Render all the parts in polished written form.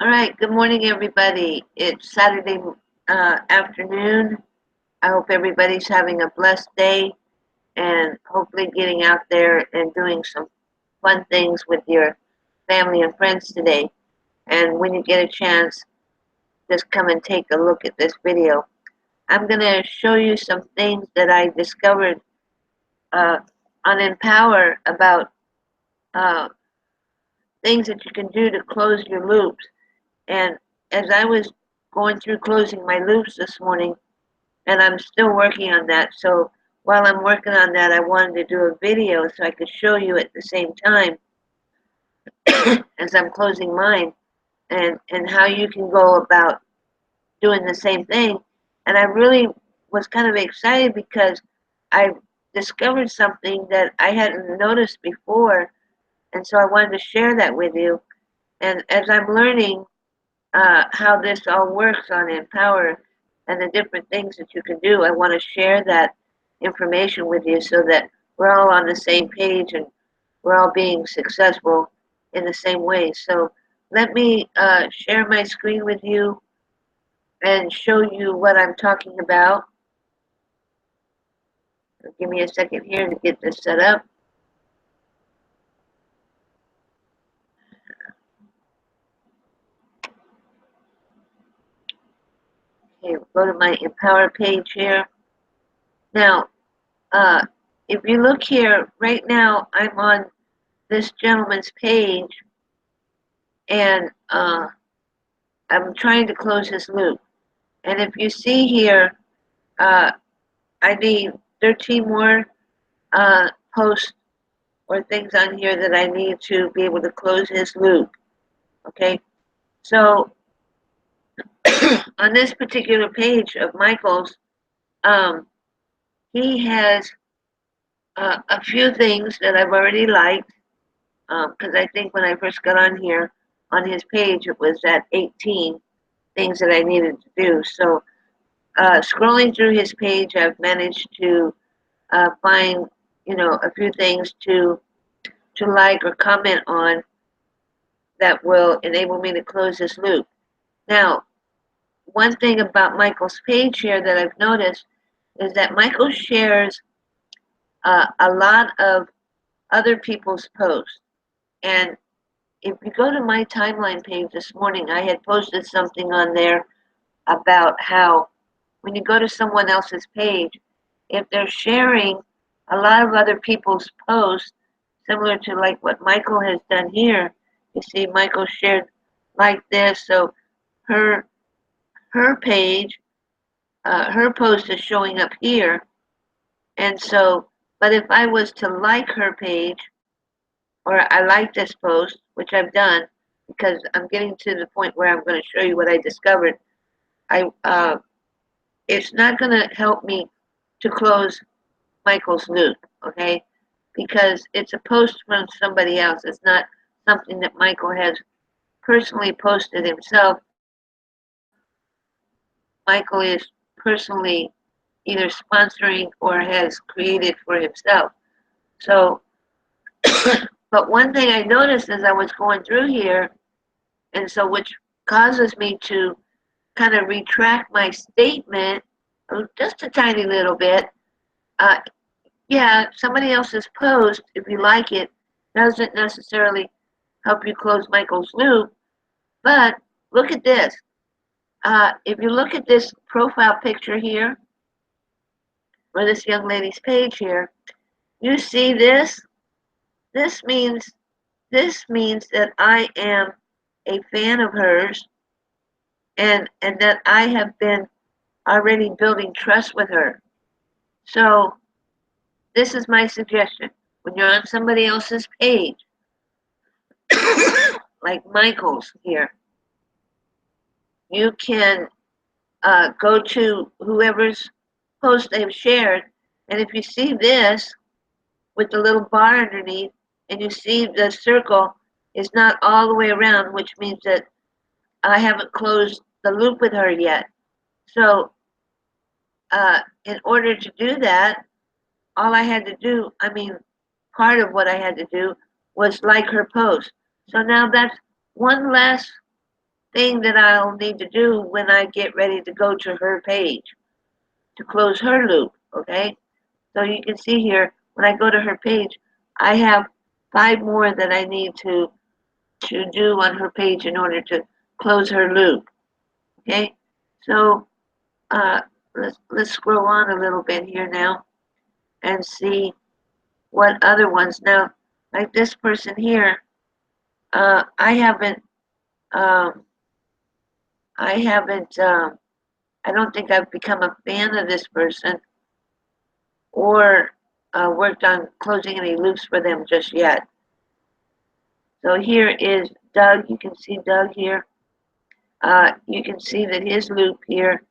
All right, good morning, everybody. It's Saturday afternoon. I hope everybody's having a blessed day and hopefully getting out there and doing some fun things with your family and friends today. And when you get a chance, just come and take a look at this video. I'm going to show you some things that I discovered uh, on Empower about uh, things that you can do to close your loops. And as I was going through closing my loops this morning, and I'm still working on that. So while I'm working on that, I wanted to do a video so I could show you at the same time as I'm closing mine and how you can go about doing the same thing. And I really was kind of excited because I discovered something that I hadn't noticed before. And so I wanted to share that with you. And as I'm learning how this all works on Empower and the different things that you can do. I want to share that information with you so that we're all on the same page and we're all being successful in the same way. So let me share my screen with you and show you what I'm talking about. Give me a second here to get this set up. Okay, we'll go to my Empower page here. Now, uh, if you look here, right now I'm on this gentleman's page and I'm trying to close his loop. And if you see here, uh, I need 13 more posts or things on here that I need to be able to close his loop. Okay, so on this particular page of Michael's, um, he has a few things that I've already liked because I think when I first got on here on his page, it was at 18 things that I needed to do. So scrolling through his page, I've managed to find, a few things to like or comment on that will enable me to close this loop. Now, one thing about Michael's page here that I've noticed is that Michael shares a lot of other people's posts. And if you go to my timeline page this morning, I had posted something on there about how when you go to someone else's page, if they're sharing a lot of other people's posts, similar to like what Michael has done here, you see Michael shared like this, so her her page, her post is showing up here, and so, but if I was to like her page, or I like this post, which I've done, because I'm getting to the point where I'm going to show you what I discovered. It's not going to help me to close Michael's loop, okay? Because it's a post from somebody else. It's not something that Michael has personally posted himself. Michael is personally either sponsoring or has created for himself. So, but one thing I noticed as I was going through here, and so which causes me to kind of retract my statement just a tiny little bit. Uh, yeah, somebody else's post, if you like it, doesn't necessarily help you close Michael's loop. But look at this. If you look at this profile picture here, or this young lady's page here, you see this. This means that I am a fan of hers, and that I have been already building trust with her. So this is my suggestion. When you're on somebody else's page, like Michael's here, you can go to whoever's post they've shared, and if you see this with the little bar underneath, and you see the circle is not all the way around, which means that I haven't closed the loop with her yet. So in order to do that, all I had to do, part of what I had to do was like her post. So now that's one less thing that I'll need to do when I get ready to go to her page to close her loop, okay? So you can see here, when I go to her page, I have 5 more that I need to do on her page in order to close her loop, okay? So uh, let's scroll on a little bit here now and see what other ones. Now, like this person here, I haven't, um, I haven't, I don't think I've become a fan of this person or worked on closing any loops for them just yet. So here is Doug. You can see Doug here. You can see that his loop here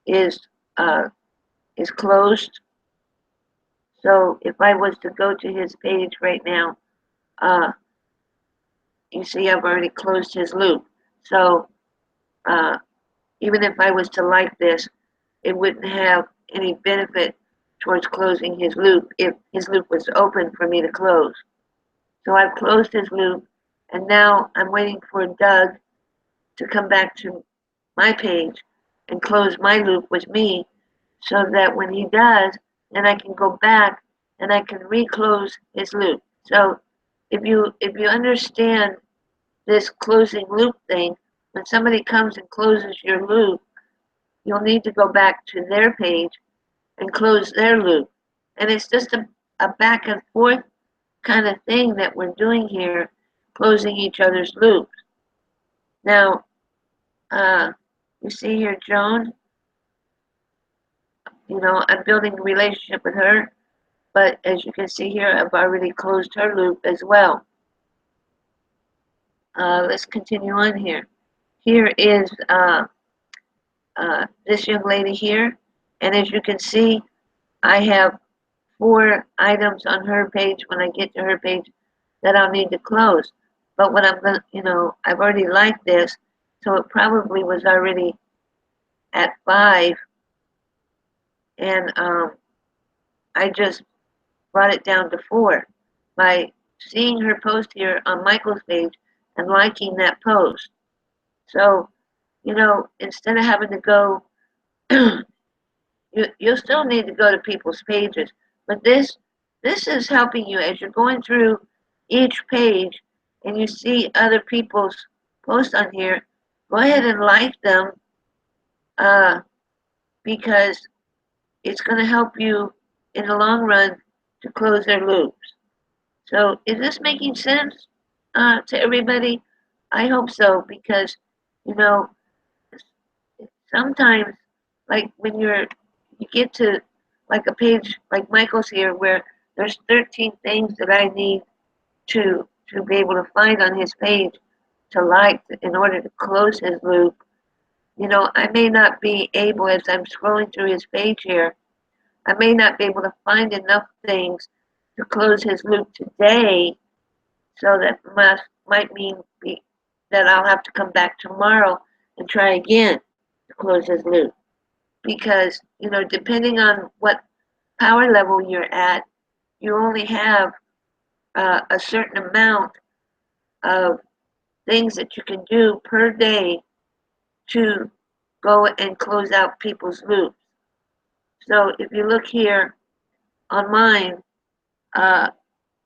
is uh, is closed. So if I was to go to his page right now, uh, you see I've already closed his loop. So uh, even if I was to like this, it wouldn't have any benefit towards closing his loop if his loop was open for me to close. So I've closed his loop, and now I'm waiting for Doug to come back to my page and close my loop with me so that when he does, then I can go back and I can reclose his loop. So if you understand this closing loop thing, when somebody comes and closes your loop, you'll need to go back to their page and close their loop. And it's just a back and forth kind of thing that we're doing here, closing each other's loops. Now, you see here, Joan, I'm building a relationship with her, but as you can see here, I've already closed her loop as well. Let's continue on here. Here is this young lady here, and as you can see, I have 4 items on her page when I get to her page that I'll need to close. But what I'm going to, I've already liked this, so it probably was already at 5, and I just brought it down to 4 by seeing her post here on Michael's page and liking that post. So, instead of having to go, you'll still need to go to people's pages, but this is helping you as you're going through each page and you see other people's posts on here. Go ahead and like them uh, because it's going to help you in the long run to close their loops. So is this making sense to everybody? I hope so because you know sometimes like when you get to like a page like Michael's here where there's 13 things that I need to be able to find on his page to like in order to close his loop. I may not be able, as I'm scrolling through his page here, I may not be able to find enough things to close his loop today, so that might mean that I'll have to come back tomorrow and try again to close his loop. Because, depending on what power level you're at, you only have a certain amount of things that you can do per day to go and close out people's loops. So if you look here on mine, uh,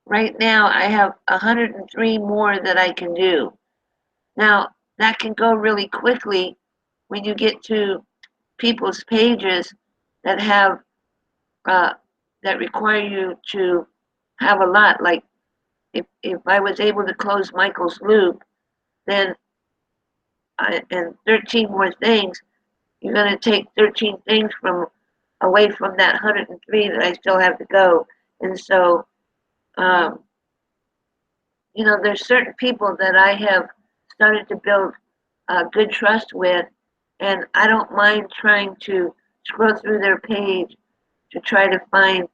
right now I have 103 more that I can do. Now that can go really quickly when you get to people's pages that have uh, that require you to have a lot. Like if I was able to close Michael's loop, then and 13 more things, you're going to take 13 things from away from that 103 that I still have to go. And so, um, there's certain people that I have started to build good trust with, and I don't mind trying to scroll through their page to try to find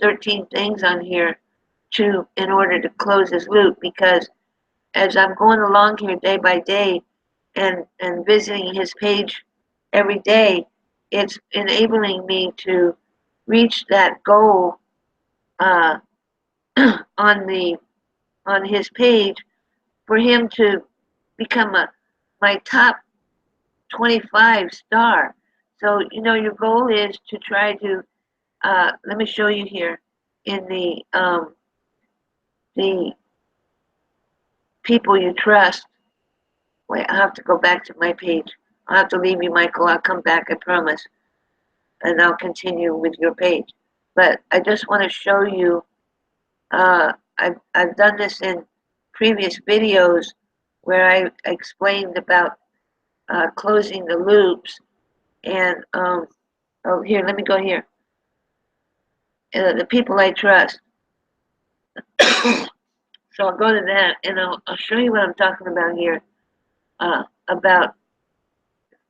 13 things on here in order to close this loop, because as I'm going along here day by day and visiting his page every day, it's enabling me to reach that goal uh, on his page for him to become my top 25 star. So, your goal is to try to, let me show you here in the people you trust. Wait, I have to go back to my page. I'll have to leave you, Michael. I'll come back, I promise. And I'll continue with your page. But I just want to show you, I've done this in previous videos where I explained about closing the loops. And, oh, here, let me go here. The people I trust. So I'll go to that and I'll show you what I'm talking about here, about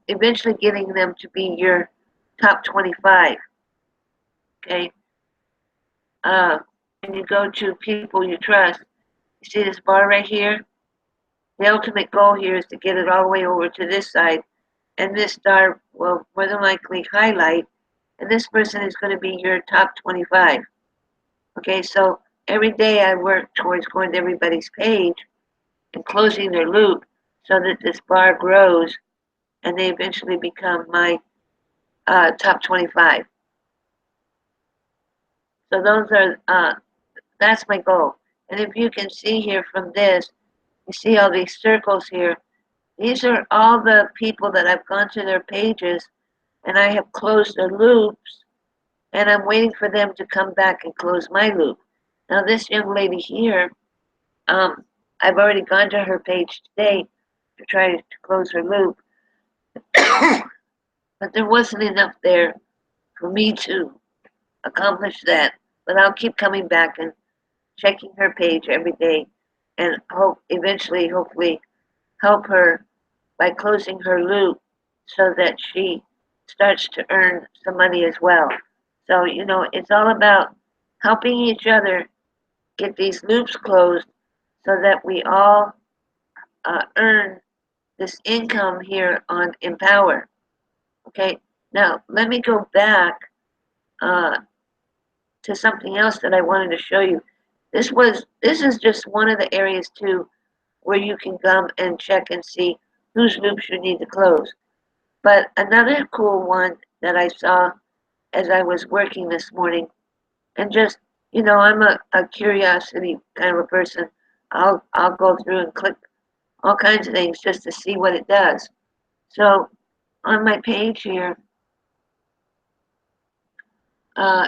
eventually getting them to be your top 25. Okay. When you go to people you trust, you see this bar right here? The ultimate goal here is to get it all the way over to this side, and this star will more than likely highlight, and this person is going to be your top 25. Okay, so every day I work towards going to everybody's page and closing their loop so that this bar grows and they eventually become my top 25. So those are, that's my goal. And if you can see here from this, you see all these circles here. These are all the people that I've gone to their pages and I have closed their loops, and I'm waiting for them to come back and close my loop. Now this young lady here, I've already gone to her page today to try to close her loop, but there wasn't enough there for me to accomplish that. But I'll keep coming back and checking her page every day and hope eventually, hopefully, help her by closing her loop so that she starts to earn some money as well. So, it's all about helping each other get these loops closed so that we all earn this income here on Empowr. Okay, now let me go back uh, to something else that I wanted to show you. This is just one of the areas too where you can come and check and see whose loops you need to close. But another cool one that I saw as I was working this morning, and just, I'm a curiosity kind of a person. I'll go through and click all kinds of things just to see what it does. So on my page here, uh,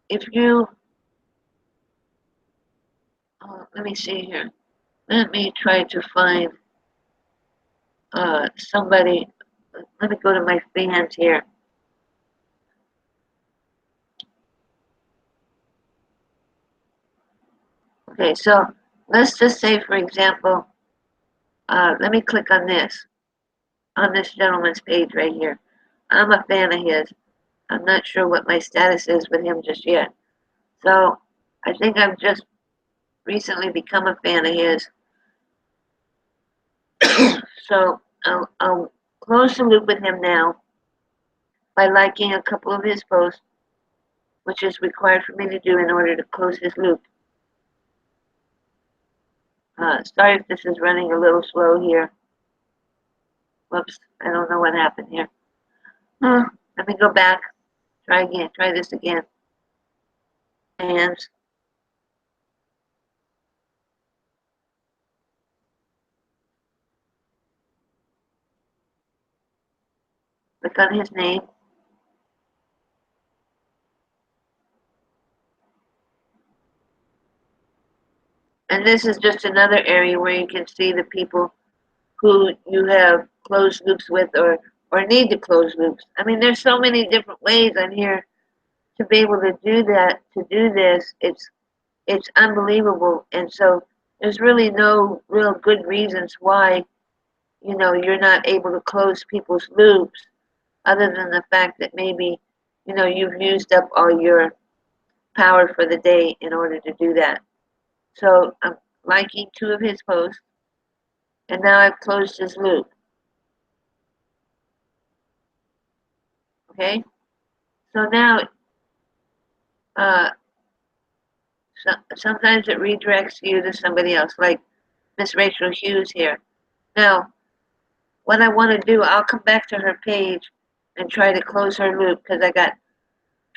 if you, let me see here. Let me try to find somebody. Let me go to my fans here. Okay, so let's just say, for example, let me click on this gentleman's page right here. I'm a fan of his. I'm not sure what my status is with him just yet. So I think I've just recently become a fan of his. So I'll close the loop with him now by liking a couple of his posts, which is required for me to do in order to close his loop. Sorry if this is running a little slow here. Whoops, I don't know what happened here. Let me go back. Try again. Try this again. And click on his name. And this is just another area where you can see the people who you have closed loops with or need to close loops. I mean, there's so many different ways on here to be able to do that, to do this. It's unbelievable. And so there's really no real good reasons why, you're not able to close people's loops other than the fact that maybe, you've used up all your power for the day in order to do that. So I'm liking 2 of his posts, and now I've closed his loop. Okay? So now, uh, sometimes it redirects you to somebody else, like Miss Rachel Hughes here. Now, what I want to do, I'll come back to her page and try to close her loop because I got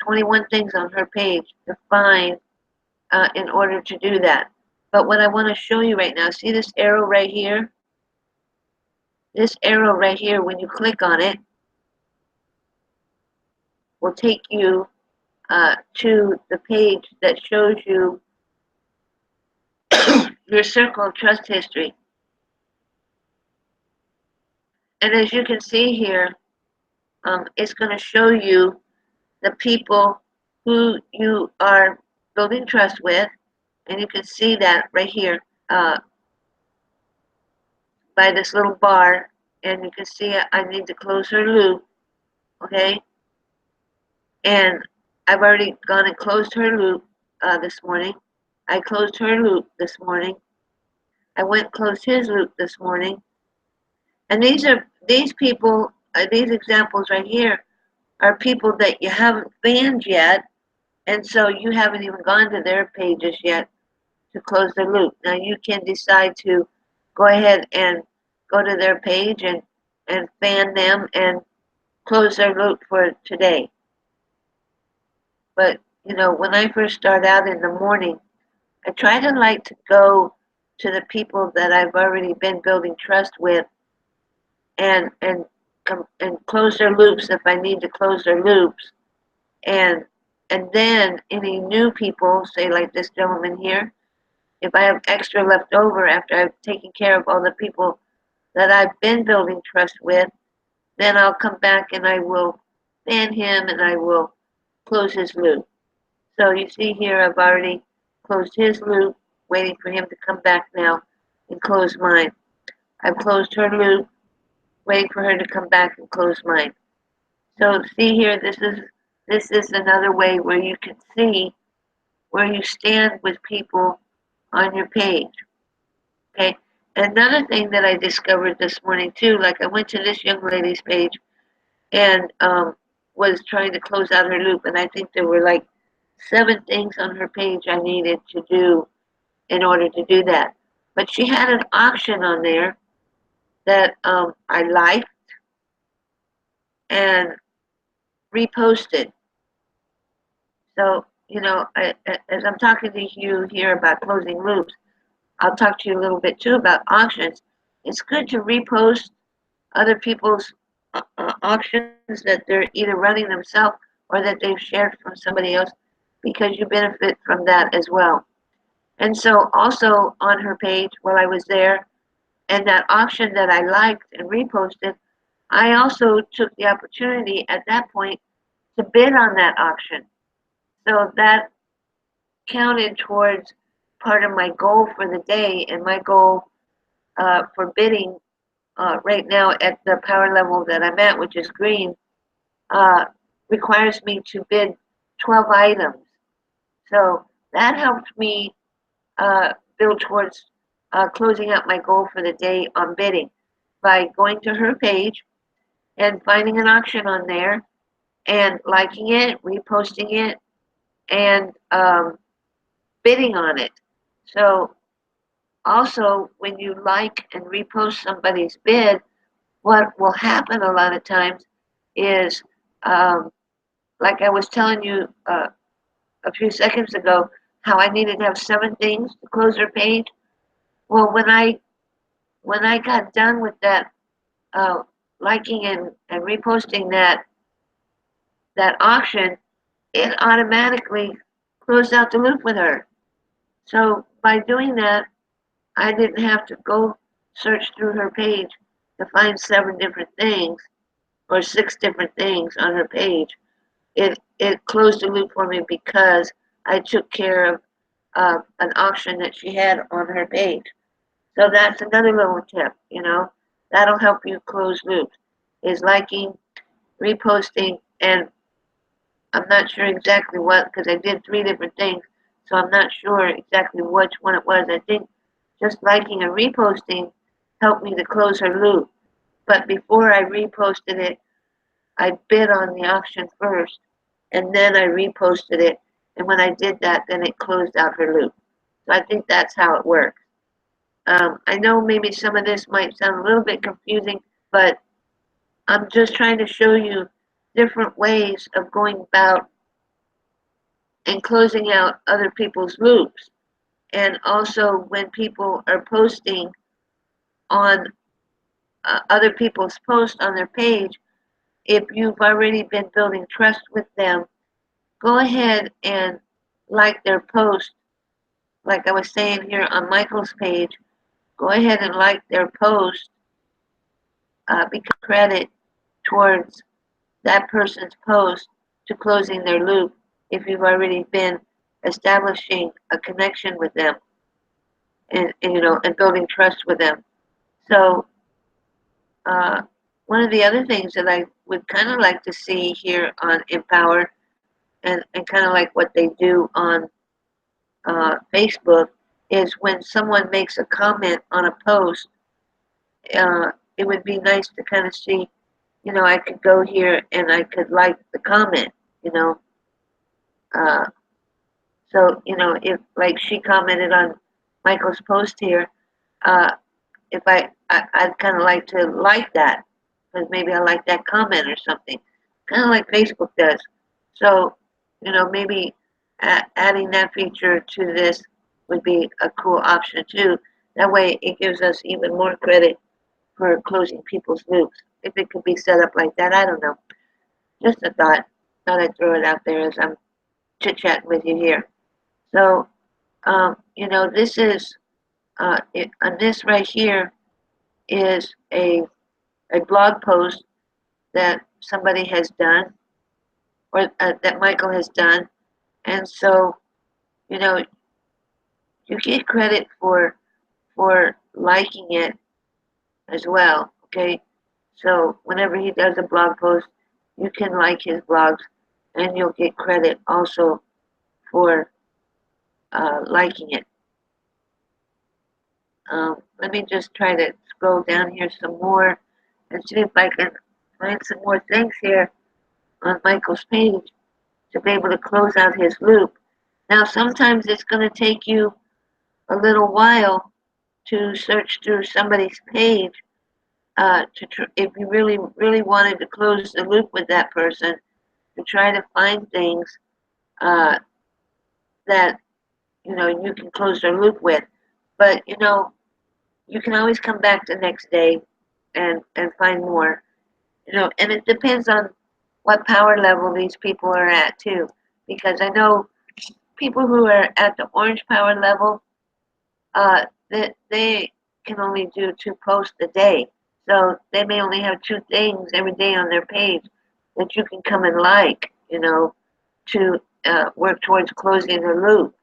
21 things on her page to find in order to do that. But what I want to show you right now, see this arrow right here? This arrow right here, when you click on it, will take you to the page that shows you your circle of trust history. And as you can see here, it's going to show you the people who you are building trust with. And you can see that right here by this little bar. And you can see I need to close her loop, okay? And I've already gone and closed her loop this morning. I closed her loop this morning. I went and closed his loop this morning. And these people, these examples right here are people that you haven't fanned yet, and so you haven't even gone to their pages yet to close the loop. Now you can decide to go ahead and go to their page and fan them and close their loop for today. But you know, when I first start out in the morning, I try to like to go to the people that I've already been building trust with and close their loops if I need to close their loops, and then any new people, say like this gentleman here, if I have extra left over after I've taken care of all the people that I've been building trust with, then I'll come back and I will fan him and I will close his loop. So you see here I've already closed his loop, waiting for him to come back now and close mine. I've closed her loop, waiting for her to come back and close mine. So see here, this is another way where you can see where you stand with people on your page. Okay. Another thing that I discovered this morning too, like I went to this young lady's page and was trying to close out her loop, and I think there were like 7 things on her page I needed to do in order to do that. But she had an auction on there that I liked and reposted. So, you know, as I'm talking to you here about closing loops, I'll talk to you a little bit too about auctions. It's good to repost other people's auctions that they're either running themselves or that they've shared from somebody else because you benefit from that as well. And so, also on her page while I was there, and that auction that I liked and reposted, I also took the opportunity at that point to bid on that auction. So that counted towards part of my goal for the day, and my goal for bidding right now at the power level that I'm at, which is green, uh, requires me to bid 12 items. So that helped me build towards closing out my goal for the day on bidding by going to her page and finding an auction on there and liking it, reposting it, and bidding on it. So also, when you like and repost somebody's bid, what will happen a lot of times is, like I was telling you a few seconds ago, how I needed to have 7 things to close her page. Well, when I got done with that, uh, liking and reposting that auction, it automatically closed out the loop with her. So by doing that, I didn't have to go search through her page to find 7 different things or 6 different things on her page. It closed the loop for me because I took care of an auction that she had on her page. So that's another little tip, you know, that'll help you close loops, is liking, reposting, and I'm not sure exactly what, because I did 3 different things, so I'm not sure exactly which one it was. I think just liking and reposting helped me to close her loop. But before I reposted it, I bid on the auction first, and then I reposted it. And when I did that, then it closed out her loop. So I think that's how it works. I know maybe some of this might sound a little bit confusing but I'm just trying to show you different ways of going about and closing out other people's loops. And also when people are posting on other people's posts on their page, if you've already been building trust with them, go ahead and like their post. Like I was saying here on Michael's page, go ahead and like their post because credit towards that person's post to closing their loop if you've already been establishing a connection with them and building trust with them. So uh, one of the other things that I would kind of like to see here on Empower and kind of like what they do on Facebook is when someone makes a comment on a post, it would be nice to kind of see, I could go here and I could like the comment, you know. Uh, so, if like she commented on Michael's post here, uh, if I'd kind of like to like that because maybe I like that comment or something, kind of like Facebook does. So, maybe adding that feature to this would be a cool option too. That way, it gives us even more credit for closing people's loops. If it could be set up like that, I don't know. Just a thought. Thought I'd throw it out there as I'm chit chatting with you here. So, this is on this right here is a blog post that somebody has done or that Michael has done, and so you know you get credit for liking it as well. Okay, so whenever he does a blog post, you can like his blogs, and you'll get credit also for liking it. Let me just try to scroll down here some more and see if I can find some more things here on Michael's page to be able to close out his loop. Now, sometimes it's going to take you a little while to search through somebody's page if you really, really wanted to close the loop with that person, to try to find things uh, that you can close their loop with. But you can always come back the next day and find more. And it depends on what power level these people are at too, because I know people who are at the orange power level, they can only do 2 posts a day. So they may only have 2 things every day on their page that you can come and like, to work towards closing the loop.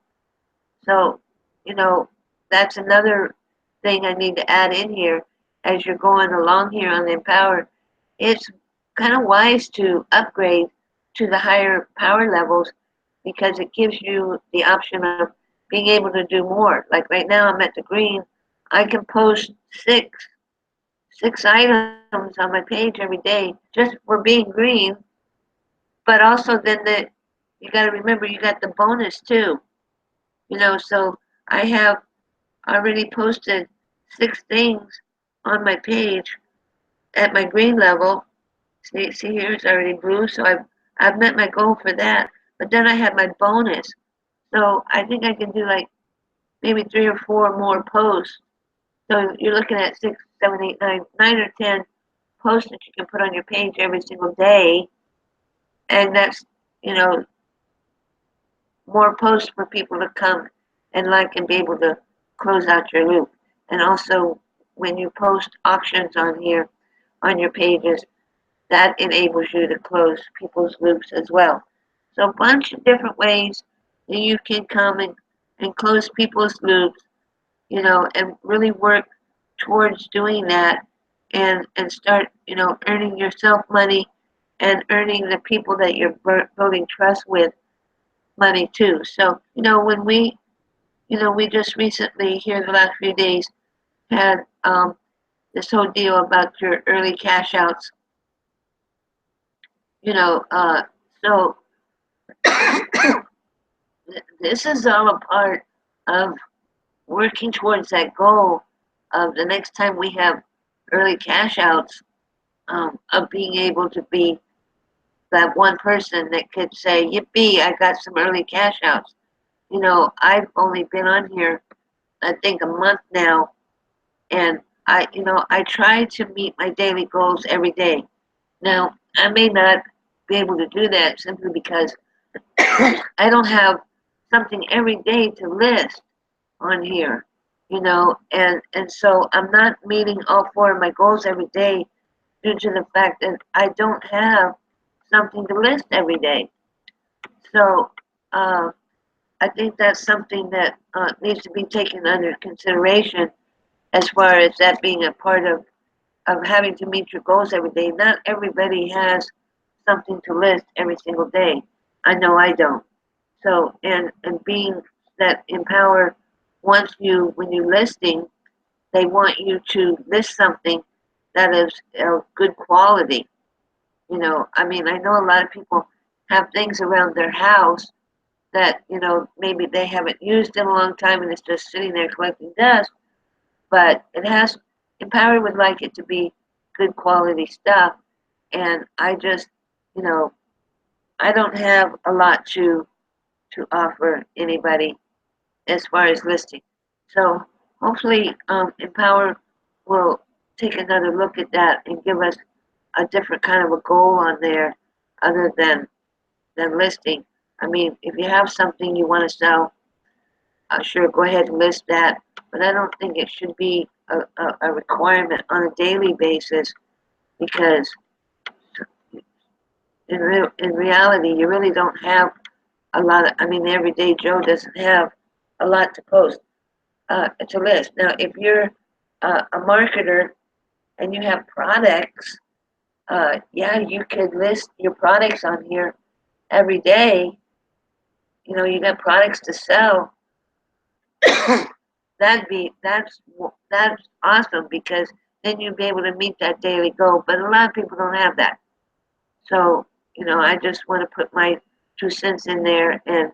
So, you know, that's another thing I need to add in here as you're going along here on the Empower. It's kind of wise to upgrade to the higher power levels because it gives you the option of being able to do more. Like right now, I'm at the green. I can post six items on my page every day just for being green. But also, then you got to remember you got the bonus too. So I have already posted 6 things on my page at my green level. See here, it's already blue, so I've met my goal for that. But then I have my bonus, so I think I can do like maybe 3 or 4 more posts. So you're looking at 6, 7, 8, 9 or 10 posts that you can put on your page every single day, and that's you know more posts for people to come and like and be able to close out your loop. And also, when you post auctions on here on your pages, that enables you to close people's loops as well. So a bunch of different ways that you can come and close people's loops, and really work towards doing that and start, earning yourself money and earning the people that you're building trust with money too. So, when we just recently here the last few days had this whole deal about your early cash outs, so this is all a part of working towards that goal of the next time we have early cash outs. of being able to be that one person that could say, "Yippee! I got some early cash outs." I've only been on here, I think, a month now, and I try to meet my daily goals every day. Now, I may not be able to do that simply because I don't have something every day to list on here, and so I'm not meeting all four of my goals every day due to the fact that I don't have something to list every day. So uh, I think that's something that needs to be taken under consideration as far as that being a part of having to meet your goals every day. Not everybody has something to list every single day. I know I don't. So, and being that Empower wants you, when you're listing, they want you to list something that is of good quality. I mean, I know a lot of people have things around their house that, maybe they haven't used in a long time and it's just sitting there collecting dust, but Empower would like it to be good quality stuff. And I just, you know, I don't have a lot to offer anybody as far as listing. So hopefully, Empower will take another look at that and give us a different kind of a goal on there other than listing. I mean, if you have something you want to sell, sure, go ahead and list that. But I don't think it should be a requirement on a daily basis because in reality, you really don't have a lot of, I mean, the everyday Joe doesn't have a lot to post, to list. Now, if you're a marketer and you have products, yeah, you could list your products on here every day. You got products to sell. That's awesome because then you'll be able to meet that daily goal. But a lot of people don't have that. So, I just want to put my 2 cents in there and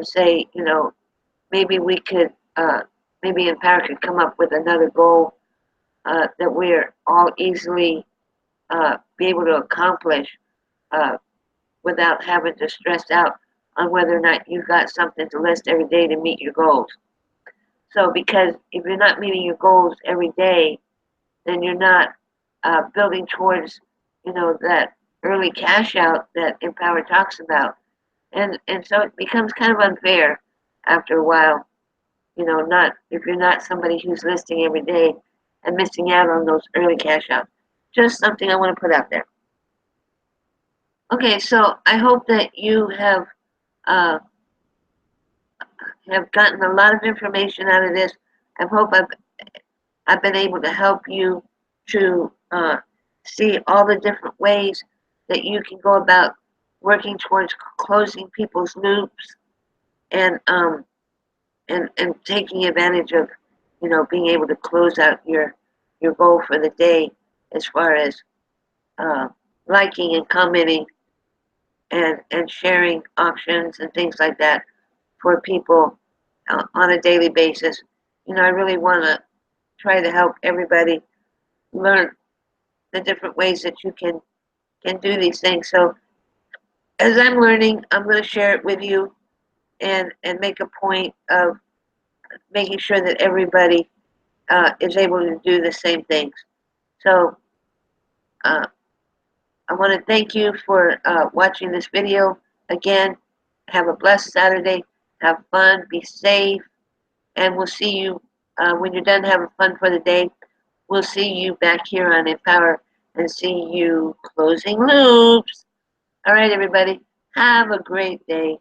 say, maybe we could, maybe Empower could come up with another goal that we're all easily be able to accomplish uh, without having to stress out on whether or not you've got something to list every day to meet your goals. So, because if you're not meeting your goals every day, then you're not building towards, that early cash out that Empower talks about, and so it becomes kind of unfair after a while. Not if you're not somebody who's listing every day and missing out on those early cash outs. Just something I want to put out there. Okay, so I hope that you uh, have gotten a lot of information out of this. I hope I've been able to help you to see all the different ways that you can go about working towards closing people's loops and and taking advantage of being able to close out your goal for the day as far as uh, liking and commenting and sharing options and things like that for people on a daily basis. I really want to try to help everybody learn the different ways that you can do these things. So as I'm learning, I'm going to share it with you and make a point of making sure that everybody is able to do the same things. So uh, I want to thank you for watching this video. Again, have a blessed Saturday. Have fun. Be safe. And we'll see you when you're done having fun for the day. We'll see you back here on Empower and see you closing loops. All right, everybody. Have a great day.